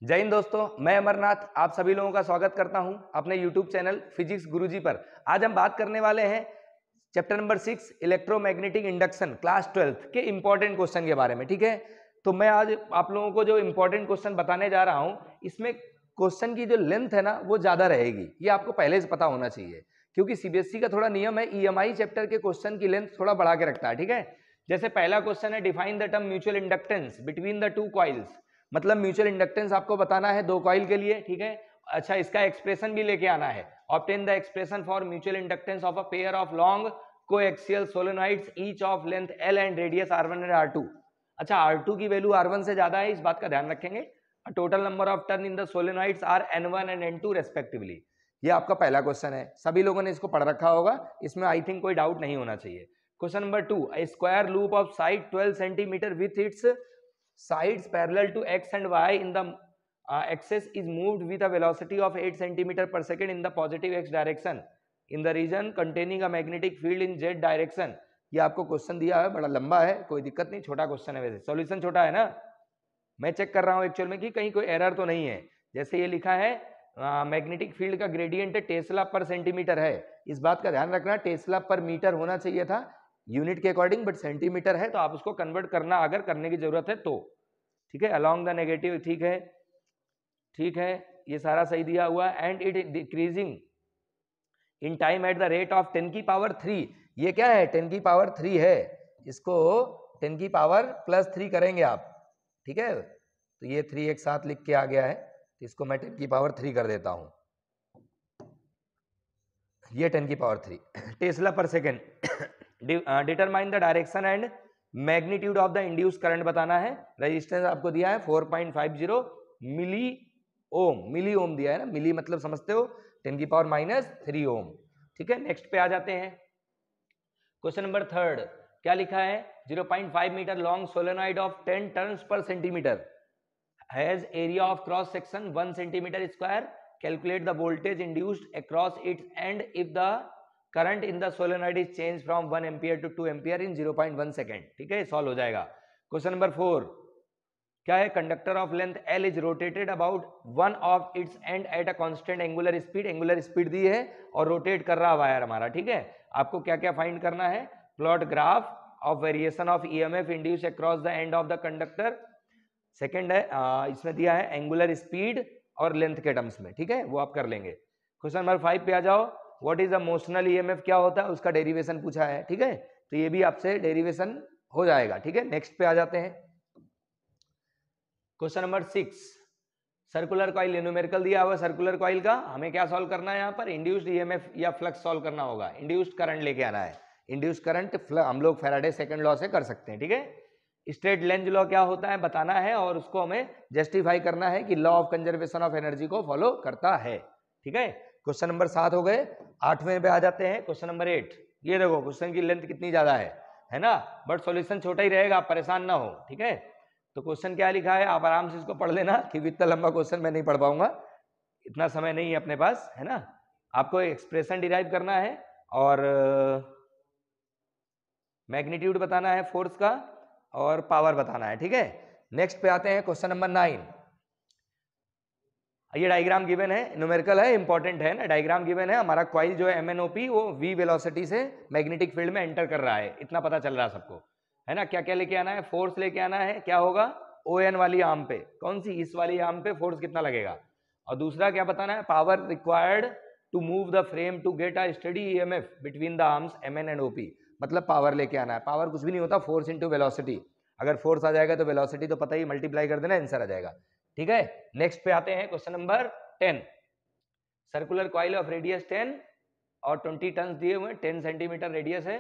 जय हिंद दोस्तों, मैं अमरनाथ आप सभी लोगों का स्वागत करता हूं अपने YouTube चैनल फिजिक्स गुरुजी पर। आज हम बात करने वाले हैं chapter number 6 electromagnetic induction class 12th के इंपॉर्टेंट क्वेश्चन के बारे में। ठीक है, तो मैं आज आप लोगों को जो इंपॉर्टेंट क्वेश्चन बताने जा रहा हूं, इसमें क्वेश्चन की जो लेंथ है ना वो ज्यादा रहेगी। ये आपको पहले से पता होना चाहिए, क्योंकि सीबीएसई का थोड़ा नियम है, ईएमआई चैप्टर के क्वेश्चन की लेंथ थोड़ा बढ़ा के रखता है। ठीक है, जैसे पहला क्वेश्चन है define the term mutual inductance between the two coils. मतलब म्यूचुअल इंडक्टेंस आपको बताना है दो कॉइल के लिए। ठीक है, अच्छा इसका एक्सप्रेशन भी लेके आना है। Obtain the expression for mutual inductance of a pair of long coaxial solenoids each of length L and radius R1 and R2। अच्छा R2 की वैल्यू R1 से ज्यादा है, इस बात का ध्यान रखेंगे। Total number of turn in the solenoids are N1 and N2 respectively. ये आपका पहला क्वेश्चन है, सभी लोगों ने इसको पढ़ रखा होगा, इसमें आई थिंक कोई डाउट नहीं होना चाहिए। Question number 2, a square loop of side 12 centimeter with its sides parallel to x and y in the axis is moved with a velocity of 8 centimeter per second in the positive x direction in the region containing a magnetic field in z direction। ये आपको question दिया है, बड़ा लंबा है, कोई दिक्कत नहीं, छोटा क्वेश्चन है। वैसे सॉल्यूशन छोटा है ना, मैं चेक कर रहा हूँ एक्चुअल में कि कहीं कोई एरर तो नहीं है। जैसे ये लिखा है मैग्नेटिक फील्ड का ग्रेडियंट टेस्ला पर सेंटीमीटर है, इस बात का ध्यान रखना, टेस्ला पर मीटर होना चाहिए था यूनिट के अकॉर्डिंग, बट सेंटीमीटर है तो आप उसको कन्वर्ट करना अगर करने की जरूरत है तो। ठीक है, अलोंग द नेगेटिव, ठीक है, ठीक है, ये सारा सही दिया हुआ। And it decreasing in time at the rate of 10 की पावर 3। ये क्या है, 10 की पावर 3 है, इसको 10 की पावर प्लस 3 करेंगे आप। ठीक है, तो ये 3 एक साथ लिख के आ गया है, तो इसको मैं 10 की पावर 3 कर देता हूं। ये 10 की पावर 3 टेस्ला पर second. Determine the direction and magnitude of the induce current बताना है। रेजिस्टेंस आपको दिया है 4.50 मिली ओम, मिली ओम दिया है ना, मिली मतलब समझते हो, 10 की पावर -3 ओम। ठीक है, नेक्स्ट पे आ जाते हैं। क्वेश्चन नंबर 3, क्या लिखा है, 0.5 metre long solenoid of 10 turns पर centimetre has area of cross section 1 centimetre square. Calculate the voltage induced across its end if the current in the solenoid is change from 1 ampere to 2 ampere in 0.1 second. ठीक है, solve हो जाएगा। Question number 4, क्या है, conductor of length L is rotated about one of its end at a constant angular speed. Angular speed दी है और rotate कर रहा वायर हमारा। ठीक है, आपको क्या क्या फाइंड करना है, plot graph of variation of EMF induce across the end of the conductor. Second है इसमें दिया है एंगुलर स्पीड और लेंथ के टर्म्स में। ठीक है, वो आप कर लेंगे। क्वेश्चन नंबर 5 पे आ जाओ, what is the motional EMF, क्या होता है, उसका डेरिवेशन पूछा है। ठीक है, तो ये भी आपसे डेरिवेशन हो जाएगा। ठीक है, नेक्स्ट पे आ जाते हैं। Question number 6, circular coil, numerical दिया हुआ सर्कुलर कॉइल का, हमें क्या सॉल्व करना है, यहाँ पर इंड्यूस्ड EMF या फ्लक्स सॉल्व करना होगा। इंड्यूस्ड करंट लेके आना है, इंड्यूस्ड करंट हम लोग फैराडे सेकंड लॉ से कर सकते हैं। ठीक है, स्ट्रेट लेंज लॉ क्या होता है बताना है, और उसको हमें जस्टिफाई करना है कि law of conservation of energy को फॉलो करता है। ठीक है, क्वेश्चन नंबर 7 हो गए। 8वें पे आ जाते हैं, क्वेश्चन नंबर 8। ये देखो क्वेश्चन की लेंथ कितनी ज्यादा है ना, बट सॉल्यूशन छोटा ही रहेगा, आप परेशान ना हो। ठीक है, तो क्वेश्चन क्या लिखा है, आप आराम से इसको पढ़ लेना, क्योंकि इतना लंबा क्वेश्चन मैं नहीं पढ़ पाऊंगा, इतना समय नहीं है अपने पास, है ना। आपको एक्सप्रेशन डिराइव करना है और मैग्नीट्यूड बताना है फोर्स का और पावर बताना है। ठीक है, नेक्स्ट पे आते हैं, क्वेश्चन नंबर 9। ये डायग्राम गिवन है, न्यूमेरिकल है, इंपॉर्टेंट है ना, डायग्राम गिवन है। हमारा कॉइल जो है MNOP वो V वेलोसिटी से मैग्नेटिक फील्ड में एंटर कर रहा है, इतना पता चल रहा है सबको, है ना। क्या क्या लेके आना है, फोर्स लेके आना है, क्या होगा, ON वाली आर्म पे, कौन सी, इस वाली आर्म पे फोर्स कितना लगेगा, और दूसरा क्या बताना है, power required to move the frame to get a steady EMF between the arms MN and OP। मतलब पावर लेके आना है, पावर कुछ भी नहीं होता, फोर्स इंटू वेलोसिटी। अगर फोर्स आ जाएगा तो वेलोसिटी तो पता ही, मल्टीप्लाई कर देना, आंसर आ जाएगा। ठीक है, नेक्स्ट पे आते हैं, question number 10। Circular coil of radius 10 और 20 टर्न्स दिए हुए, 10 सेंटीमीटर रेडियस है,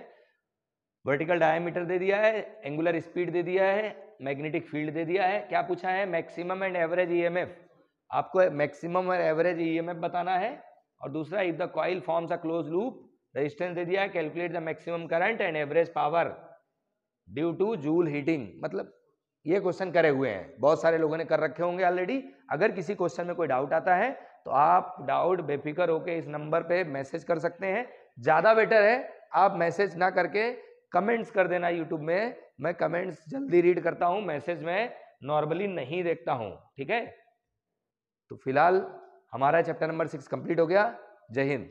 वर्टिकल डायमीटर दे दिया है, एंगुलर स्पीड दे दिया है, मैग्नेटिक फील्ड दे दिया है। क्या पूछा है, मैक्सिमम एंड एवरेज EMF, आपको मैक्सिमम और एवरेज EMF बताना है। और दूसरा, if the coil forms a close loop, resistance दे दिया है, calculate the maximum current and average power due to joule heating. मतलब ये क्वेश्चन करे हुए हैं, बहुत सारे लोगों ने कर रखे होंगे ऑलरेडी। अगर किसी क्वेश्चन में कोई डाउट आता है तो आप डाउट बेफिक्र होकर इस नंबर पे मैसेज कर सकते हैं। ज्यादा बेटर है आप मैसेज ना करके कमेंट्स कर देना यूट्यूब में, मैं कमेंट्स जल्दी रीड करता हूं, मैसेज में नॉर्मली नहीं देखता हूं। ठीक है, फिलहाल हमारा चैप्टर नंबर 6 कंप्लीट हो गया। जय हिंद।